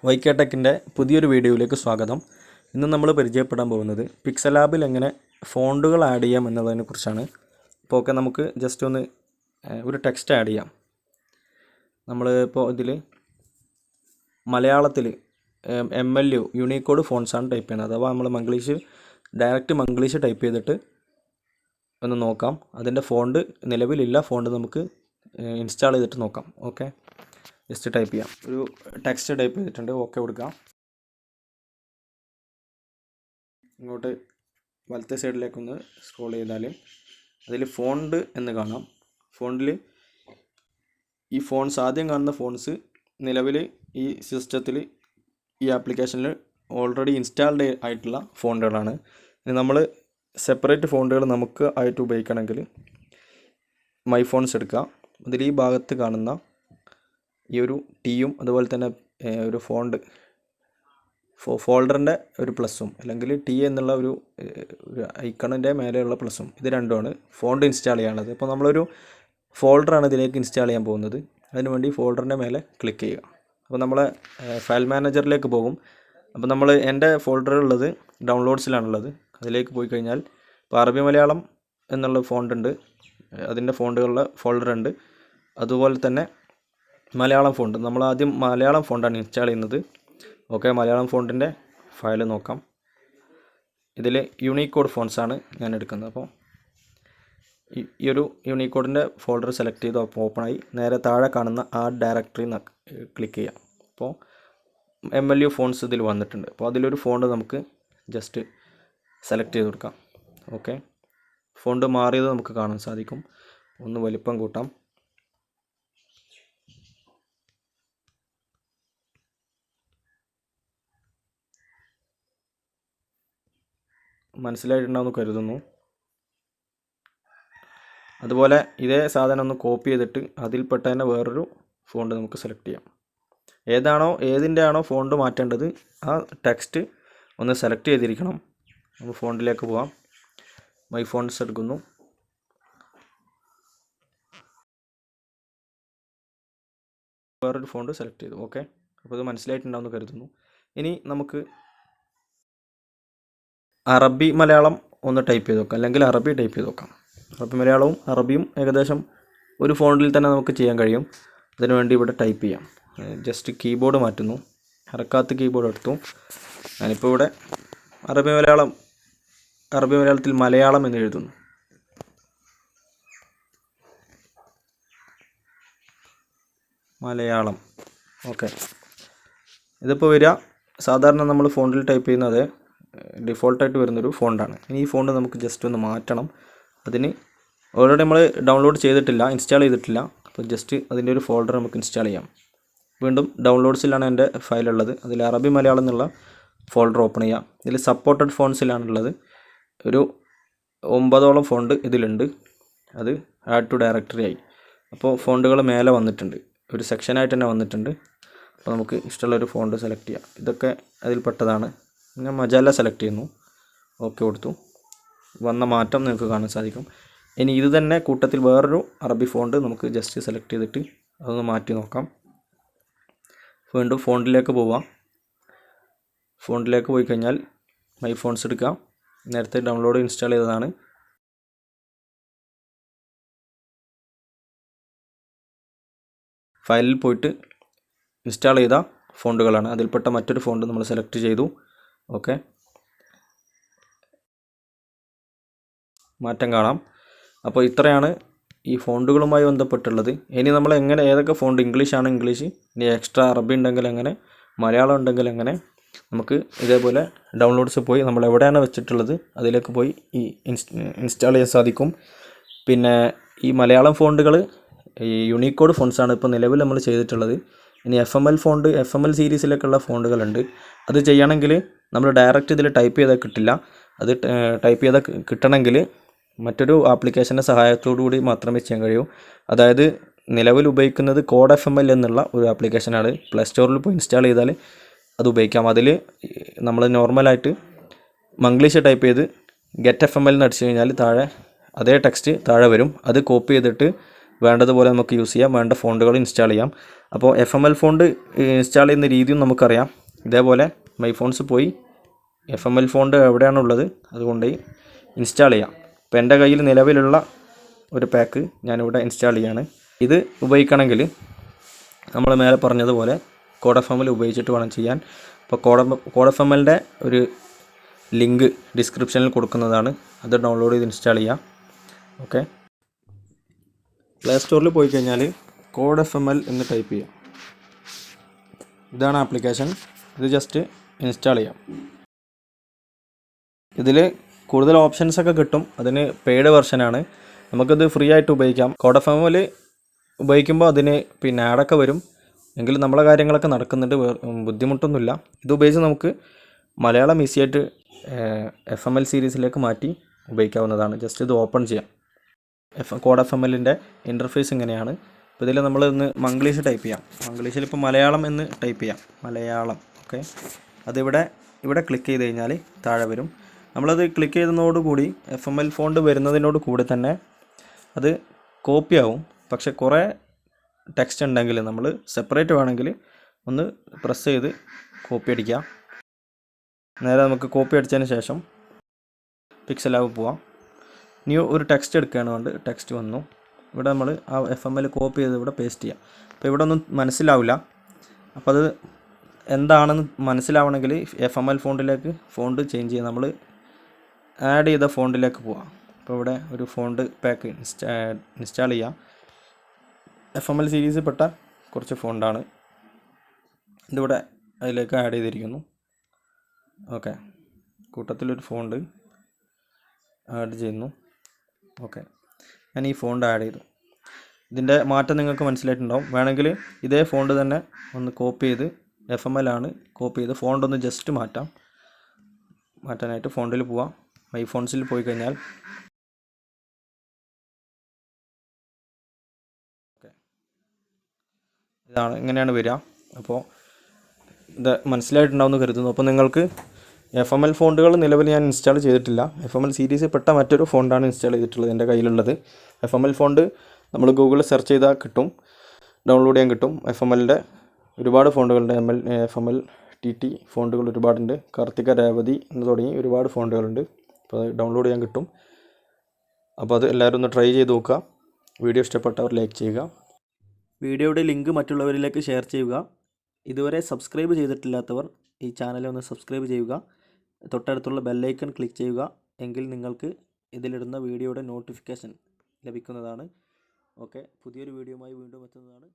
വൈക്കേടെക്കിൻ്റെ പുതിയൊരു വീഡിയോയിലേക്ക് സ്വാഗതം. ഇന്ന് നമ്മൾ പരിചയപ്പെടാൻ പോകുന്നത് പിക്സലാബിൽ എങ്ങനെ ഫോണ്ടുകൾ ആഡ് ചെയ്യാം എന്നതിനെ കുറിച്ചാണ്. അപ്പോൾ നമുക്ക് ജസ്റ്റ് ഒന്ന് ഒരു ടെക്സ്റ്റ് ആഡ് ചെയ്യാം. നമ്മൾ ഇപ്പോൾ ഇതിൽ മലയാളത്തിൽ MLU യൂണിക്കോഡ് ഫോൺസാണ് ടൈപ്പ് ചെയ്യുന്നത്. അഥവാ നമ്മൾ ഡയറക്റ്റ് മംഗ്ലീഷ് ടൈപ്പ് ചെയ്തിട്ട് ഒന്ന് നോക്കാം. അതിൻ്റെ ഫോണ്ട് നിലവിലില്ല, ഫോണ്ട് നമുക്ക് ഇൻസ്റ്റാൾ ചെയ്തിട്ട് നോക്കാം. ഓക്കെ, ജസ്റ്റ് ടൈപ്പ് ചെയ്യാം. ഒരു ടെക്സ്റ്റ് ടൈപ്പ് ചെയ്തിട്ടുണ്ട്, ഓക്കെ കൊടുക്കാം. ഇങ്ങോട്ട് വലത്തെ സൈഡിലേക്കൊന്ന് സ്ക്രോൾ ചെയ്താൽ അതിൽ ഫോണ്ട് എന്ന് കാണാം. ഫോണ്ടിൽ ഈ ഫോൺസ്, ആദ്യം കാണുന്ന ഫോൺസ് നിലവിൽ ഈ സിസ്റ്റത്തിൽ, ഈ ആപ്ലിക്കേഷനിൽ ഓൾറെഡി ഇൻസ്റ്റാൾഡ് ആയിട്ടുള്ള ഫോണ്ടുകളാണ്. ഇനി നമ്മൾ സെപ്പറേറ്റ് ഫോണ്ടുകൾ നമുക്ക് ആയിട്ട് ഉപയോഗിക്കണമെങ്കിൽ മൈ ഫോൺസ് എടുക്കുക. അതിൽ ഈ ഭാഗത്ത് കാണുന്ന ഈ ഒരു ടീയും അതുപോലെ തന്നെ ഒരു ഫോൾഡറിൻ്റെ ഒരു പ്ലസ്സും, അല്ലെങ്കിൽ ടി എന്നുള്ള ഒരു ഐക്കണിൻ്റെ മേലെയുള്ള പ്ലസ്സും, ഇത് രണ്ടുമാണ് ഫോണ്ട് ഇൻസ്റ്റാൾ ചെയ്യാനുള്ളത്. അപ്പോൾ നമ്മളൊരു ഫോൾഡറാണ് ഇതിലേക്ക് ഇൻസ്റ്റാൾ ചെയ്യാൻ പോകുന്നത്. അതിനുവേണ്ടി ഫോൾഡറിൻ്റെ മേലെ ക്ലിക്ക് ചെയ്യുക. അപ്പോൾ നമ്മളെ ഫയൽ മാനേജറിലേക്ക് പോകും. അപ്പോൾ എൻ്റെ ഫോൾഡറുള്ളത് ഡൗൺലോഡ്സിലാണുള്ളത്. അതിലേക്ക് പോയി കഴിഞ്ഞാൽ ഇപ്പോൾ അറബി മലയാളം എന്നുള്ള ഫോണ്ട് ഉണ്ട്, അതിൻ്റെ ഫോണ്ടുകളുടെ ഫോൾഡർ ഉണ്ട്. അതുപോലെ തന്നെ മലയാളം ഫോണ്ട്, നമ്മൾ ആദ്യം മലയാളം ഫോണ്ടാണ് ഇൻസ്റ്റാൾ ചെയ്യുന്നത്. ഓക്കെ, മലയാളം ഫോണ്ടിൻ്റെ ഫയൽ നോക്കാം. ഇതിൽ യൂണിക്കോഡ് ഫോൺസാണ് ഞാൻ എടുക്കുന്നത്. അപ്പോൾ ഈ ഒരു യൂണിക്കോഡിൻ്റെ ഫോൾഡർ സെലക്ട് ചെയ്ത് ഓപ്പണായി നേരെ താഴെ കാണുന്ന ആഡ് ഡയറക്ടറി ക്ലിക്ക് ചെയ്യാം. അപ്പോൾ MLU ഫോൺസ് ഇതിൽ വന്നിട്ടുണ്ട്. അപ്പോൾ അതിലൊരു ഫോണ്ട് നമുക്ക് ജസ്റ്റ് സെലക്ട് ചെയ്ത് കൊടുക്കാം. ഓക്കെ, ഫോണ്ട് മാറിയത് നമുക്ക് കാണാൻ സാധിക്കും. ഒന്ന് വലിപ്പം കൂട്ടാം. മനസ്സിലായിട്ടുണ്ടാവുമെന്ന് കരുതുന്നു. അതുപോലെ ഇതേ സാധനം ഒന്ന് കോപ്പി ചെയ്തിട്ട് അതിൽപ്പെട്ട തന്നെ വേറൊരു ഫോണ്ട് നമുക്ക് സെലക്ട് ചെയ്യാം. ഏതിൻ്റെ ആണോ ഫോണ്ട് മാറ്റേണ്ടത് ആ ടെക്സ്റ്റ് ഒന്ന് സെലക്ട് ചെയ്തിരിക്കണം. നമ്മൾ ഫോണ്ടിലേക്ക് പോവാം. മൈ ഫോൺസ് എടുക്കുന്നു. വേറൊരു ഫോണ്ട് സെലക്ട് ചെയ്തു. ഓക്കെ, അപ്പോൾ ഇത് മനസ്സിലായിട്ടുണ്ടാവുമെന്ന് കരുതുന്നു. ഇനി നമുക്ക് അറബി മലയാളം ഒന്ന് ടൈപ്പ് ചെയ്ത് നോക്കാം, അല്ലെങ്കിൽ അറബി ടൈപ്പ് ചെയ്ത് നോക്കാം. അറബി മലയാളവും അറബിയും ഏകദേശം ഒരു ഫോണ്ടിൽ തന്നെ നമുക്ക് ചെയ്യാൻ കഴിയും. അതിനുവേണ്ടി ഇവിടെ ടൈപ്പ് ചെയ്യാം. ജസ്റ്റ് കീബോർഡ് മാറ്റുന്നു, ഹർക്കാത്ത് കീബോർഡ് എടുത്തു. ഞാനിപ്പോൾ ഇവിടെ അറബി മലയാളത്തിൽ മലയാളം എന്ന് എഴുതുന്നു. മലയാളം. ഓക്കെ, ഇതിപ്പോൾ വരിക സാധാരണ നമ്മൾ ഫോണ്ടിൽ ടൈപ്പ് ചെയ്യുന്നത് ഡിഫോൾട്ടായിട്ട് വരുന്നൊരു ഫോണ്ടാണ്. ഇനി ഈ ഫോണ്ട് നമുക്ക് ജസ്റ്റ് ഒന്ന് മാറ്റണം. അതിന് ഓൾറെഡി നമ്മൾ ഡൗൺലോഡ് ചെയ്തിട്ടില്ല, ഇൻസ്റ്റാൾ ചെയ്തിട്ടില്ല. അപ്പോൾ ജസ്റ്റ് അതിൻ്റെ ഒരു ഫോൾഡർ നമുക്ക് ഇൻസ്റ്റാൾ ചെയ്യാം. വീണ്ടും ഡൗൺലോഡ്സിലാണ് എൻ്റെ ഫയലുള്ളത്. അതിൽ അറബി മലയാളം എന്നുള്ള ഫോൾഡർ ഓപ്പൺ ചെയ്യാം. ഇതിൽ സപ്പോർട്ടഡ് ഫോൺസിലാണുള്ളത്. ഒരു 9ഓളം ഫോണ്ട് ഇതിലുണ്ട്. അത് ആഡ് ടു ഡയറക്ടറി ആയി. അപ്പോൾ ഫോണ്ടുകൾ മേലെ വന്നിട്ടുണ്ട്, ഒരു സെക്ഷനായിട്ട് തന്നെ വന്നിട്ടുണ്ട്. അപ്പോൾ നമുക്ക് ഇഷ്ടമുള്ളൊരു ഫോണ്ട് സെലക്ട് ചെയ്യാം. ഇതൊക്കെ അതിൽപ്പെട്ടതാണ്. ഞാൻ മജാല സെലക്ട് ചെയ്യുന്നു, ഓക്കെ കൊടുത്തു. വന്ന മാറ്റം നിങ്ങൾക്ക് കാണാൻ സാധിക്കും. ഇനി ഇത് തന്നെ കൂട്ടത്തിൽ വേറൊരു അറബി ഫോണ്ട് നമുക്ക് ജസ്റ്റ് സെലക്ട് ചെയ്തിട്ട് അതൊന്ന് മാറ്റി നോക്കാം. വീണ്ടും ഫോണ്ടിലേക്ക് പോവാം. ഫോണ്ടിലേക്ക് പോയി കഴിഞ്ഞാൽ മൈ ഫോൺസ് എടുക്കാം. നേരത്തെ ഡൗൺലോഡ് ഇൻസ്റ്റാൾ ചെയ്തതാണ്. ഫയലിൽ പോയിട്ട് ഇൻസ്റ്റാൾ ചെയ്ത ഫോണ്ടുകളാണ്. അതിൽപ്പെട്ട മറ്റൊരു ഫോണ്ട് നമ്മൾ സെലക്ട് ചെയ്തു. ഓക്കെ, മാറ്റം കാണാം. അപ്പോൾ ഇത്രയാണ് ഈ ഫോണ്ടുകളുമായി ബന്ധപ്പെട്ടുള്ളത്. ഇനി നമ്മൾ ഏതൊക്കെ ഫോണ്ട്, ഇംഗ്ലീഷാണ് ഇംഗ്ലീഷ്, ഇനി എക്സ്ട്രാ അറബി ഉണ്ടെങ്കിൽ അങ്ങനെ, മലയാളം ഉണ്ടെങ്കിൽ അങ്ങനെ, നമുക്ക് ഇതേപോലെ ഡൗൺലോഡ്സ് പോയി നമ്മൾ എവിടെയാണ് വെച്ചിട്ടുള്ളത് അതിലേക്ക് പോയി ഈ ഇൻസ്റ്റാൾ ചെയ്യാൻ സാധിക്കും. പിന്നെ ഈ മലയാളം ഫോണ്ടുകൾ ഈ യൂണിക്കോഡ് ഫോൺസാണ് ഇപ്പോൾ നിലവിൽ നമ്മൾ ചെയ്തിട്ടുള്ളത്. ഇനി FML സീരീസിലേക്കുള്ള ഫോണ്ടുകളുണ്ട്. അത് ചെയ്യണമെങ്കിൽ നമ്മൾ ഡയറക്റ്റ് ഇതിൽ ടൈപ്പ് ചെയ്താൽ കിട്ടില്ല. അത് ടൈപ്പ് ചെയ്താൽ കിട്ടണമെങ്കിൽ മറ്റൊരു ആപ്ലിക്കേഷൻ്റെ സഹായത്തോടു കൂടി മാത്രമേ ചെയ്യാൻ കഴിയൂ. അതായത് നിലവിൽ ഉപയോഗിക്കുന്നത് കോഡ് FML എന്നുള്ള ഒരു ആപ്ലിക്കേഷനാണ്. പ്ലേ സ്റ്റോറിൽ പോയി ഇൻസ്റ്റാൾ ചെയ്താൽ അത് ഉപയോഗിക്കാം. അതിൽ നമ്മൾ നോർമലായിട്ട് മംഗ്ലീഷ് ടൈപ്പ് ചെയ്ത് get FML എന്ന് അടിച്ചു കഴിഞ്ഞാൽ താഴെ അതേ ടെക്സ്റ്റ് താഴെ വരും. അത് കോപ്പി ചെയ്തിട്ട് വേണ്ടതുപോലെ നമുക്ക് യൂസ് ചെയ്യാം, വേണ്ട ഫോണ്ടുകൾ ഇൻസ്റ്റാൾ ചെയ്യാം. അപ്പോൾ FML ഫോണ്ട് ഇൻസ്റ്റാൾ ചെയ്യുന്ന രീതിയും നമുക്കറിയാം. ഇതേപോലെ മൈ ഫോൺസ് പോയി FML ഫോണ്ട് എവിടെയാണുള്ളത് അതുകൊണ്ട് ഇൻസ്റ്റാൾ ചെയ്യാം. ഇപ്പോൾ എൻ്റെ കയ്യിൽ നിലവിലുള്ള ഒരു പാക്ക് ഞാനിവിടെ ഇൻസ്റ്റാൾ ചെയ്യാണ്. ഇത് ഉപയോഗിക്കണമെങ്കിൽ നമ്മൾ മേലെ പറഞ്ഞതുപോലെ കോഡ് FML ഉപയോഗിച്ചിട്ട് വേണം ചെയ്യാൻ. അപ്പോൾ കോഡ് FMLൻ്റെ ഒരു ലിങ്ക് ഡിസ്ക്രിപ്ഷനിൽ കൊടുക്കുന്നതാണ്, അത് ഡൗൺലോഡ് ചെയ്ത് ഇൻസ്റ്റാൾ ചെയ്യാം. ഓക്കെ, പ്ലേ സ്റ്റോറിൽ പോയി കഴിഞ്ഞാൽ കോഡ് FML എന്ന് ടൈപ്പ് ചെയ്യാം. ഇതാണ് ആപ്ലിക്കേഷൻ. ഇത് ജസ്റ്റ് ഇൻസ്റ്റാൾ ചെയ്യാം. ഇതിൽ കൂടുതൽ ഓപ്ഷൻസൊക്കെ കിട്ടും. അതിന് പെയ്ഡ് വെർഷനാണ്. നമുക്കിത് ഫ്രീ ആയിട്ട് ഉപയോഗിക്കാം. കോഡ് FML ഉപയോഗിക്കുമ്പോൾ അതിന് പിന്നെ ആഡൊക്കെ വരും, എങ്കിലും നമ്മളെ കാര്യങ്ങളൊക്കെ നടക്കുന്നുണ്ട്, ബുദ്ധിമുട്ടൊന്നുമില്ല. ഇത് ഉപയോഗിച്ച് നമുക്ക് മലയാളം ഈസിയായിട്ട് FML സീരീസിലേക്ക് മാറ്റി ഉപയോഗിക്കാവുന്നതാണ്. ജസ്റ്റ് ഇത് ഓപ്പൺ ചെയ്യാം. കോഡ് FMLൻ്റെ ഇൻ്റർഫേസ് ഇങ്ങനെയാണ്. അപ്പോൾ ഇതിൽ നമ്മൾ ഇന്ന് മംഗ്ലീഷ് ടൈപ്പ് ചെയ്യാം. മംഗ്ലീഷിൽ ഇപ്പോൾ മലയാളം എന്ന് ടൈപ്പ് ചെയ്യാം, മലയാളം. ഓക്കെ, ഇവിടെ ക്ലിക്ക് ചെയ്ത് കഴിഞ്ഞാൽ താഴെ വരും. നമ്മളത് ക്ലിക്ക് ചെയ്തതോടുകൂടി FML ഫോണ്ട് വരുന്നതിനോട് കൂടി തന്നെ അത് കോപ്പി ആവും. പക്ഷെ കുറേ ടെക്സ്റ്റ് ഉണ്ടെങ്കിൽ നമ്മൾ സെപ്പറേറ്റ് വേണമെങ്കിൽ ഒന്ന് പ്രസ് ചെയ്ത് കോപ്പി അടിക്കാം. നേരെ നമുക്ക് കോപ്പി അടിച്ചതിന് ശേഷം Pixellab പോവാം. ന്യൂ ഒരു ടെക്സ്റ്റ് എടുക്കുകയാണ് കൊണ്ട് ടെക്സ്റ്റ് വന്നു. ഇവിടെ നമ്മൾ ആ FML കോപ്പി ചെയ്ത് ഇവിടെ പേസ്റ്റ് ചെയ്യാം. അപ്പോൾ ഇവിടെ ഒന്നും മനസ്സിലാവില്ല. അപ്പോൾ അത് എന്താണെന്ന് മനസ്സിലാവണമെങ്കിൽ FML ഫോണ്ടിലേക്ക് ഫോണ്ട് ചേഞ്ച് ചെയ്യാം. നമ്മൾ ആഡ് ചെയ്ത ഫോണ്ടിലേക്ക് പോവാം. അപ്പോൾ ഇവിടെ ഒരു ഫോണ്ട് പാക്ക് ഇൻസ്റ്റാൾ ചെയ്യാം. FML സീരീസിൽ പെട്ട കുറച്ച് ഫോണ്ടാണ് ഇതിവിടെ അതിലേക്ക് ആഡ് ചെയ്തിരിക്കുന്നു. ഓക്കെ, കൂട്ടത്തിലൊരു ഫോണ്ട് ആഡ് ചെയ്യുന്നു. ഓക്കെ, ഞാൻ ഈ ഫോണ്ട് ആഡ് ചെയ്തു. ഇതിൻ്റെ മാറ്റം നിങ്ങൾക്ക് മനസ്സിലായിട്ടുണ്ടാവും. വേണമെങ്കിൽ ഇതേ ഫോണ്ട് തന്നെ ഒന്ന് കോപ്പി ചെയ്ത്, FML ആണ് കോപ്പി ചെയ്ത് ഫോണ്ട് ഒന്ന് ജസ്റ്റ് മാറ്റാനായിട്ട് ഫോണ്ടിൽ പോവാം. മൈ ഫോൺസിൽ പോയി കഴിഞ്ഞാൽ ഓക്കെ, ഇങ്ങനെയാണ് വരിക. അപ്പോൾ ഇത് മനസ്സിലായിട്ടുണ്ടാവുമെന്ന് കരുതുന്നു. അപ്പോൾ നിങ്ങൾക്ക് FML ഫോണ്ടുകൾ നിലവിൽ ഞാൻ ഇൻസ്റ്റാൾ ചെയ്തിട്ടില്ല. FML സീരീസിൽ പെട്ട മറ്റൊരു ഫോണ്ടാണ് ഇൻസ്റ്റാൾ ചെയ്തിട്ടുള്ളത് എൻ്റെ കയ്യിലുള്ളത്. FML ഫോണ്ട് നമ്മൾ ഗൂഗിളിൽ സെർച്ച് ചെയ്താൽ കിട്ടും, ഡൗൺലോഡ് ചെയ്യാൻ കിട്ടും. FMLൻ്റെ ഒരുപാട് ഫോണ്ടുകളുണ്ട്. FML TT ഫോണ്ടുകൾ ഒരുപാടുണ്ട്. കാർത്തിക, രേവതി എന്ന് തുടങ്ങി ഒരുപാട് ഫോണ്ടുകളുണ്ട്. അപ്പോൾ അത് ഡൗൺലോഡ് ചെയ്യാൻ കിട്ടും. അപ്പോൾ അത് എല്ലാവരും ഒന്ന് ട്രൈ ചെയ്ത് നോക്കുക. വീഡിയോ ഇഷ്ടപ്പെട്ടവർ ലൈക്ക് ചെയ്യുക. വീഡിയോയുടെ ലിങ്ക് മറ്റുള്ളവരിലേക്ക് ഷെയർ ചെയ്യുക. ഇതുവരെ സബ്സ്ക്രൈബ് ചെയ്തിട്ടില്ലാത്തവർ ഈ ചാനൽ ഒന്ന് സബ്സ്ക്രൈബ് ചെയ്യുക. തൊട്ടടുത്തുള്ള ബെല്ലൈക്കൺ ക്ലിക്ക് ചെയ്യുക. എങ്കിൽ നിങ്ങൾക്ക് ഇതിലിടുന്ന വീഡിയോയുടെ നോട്ടിഫിക്കേഷൻ ലഭിക്കുന്നതാണ്. ഓക്കെ, പുതിയൊരു വീഡിയോയുമായി വീണ്ടും എത്തുന്നതാണ്.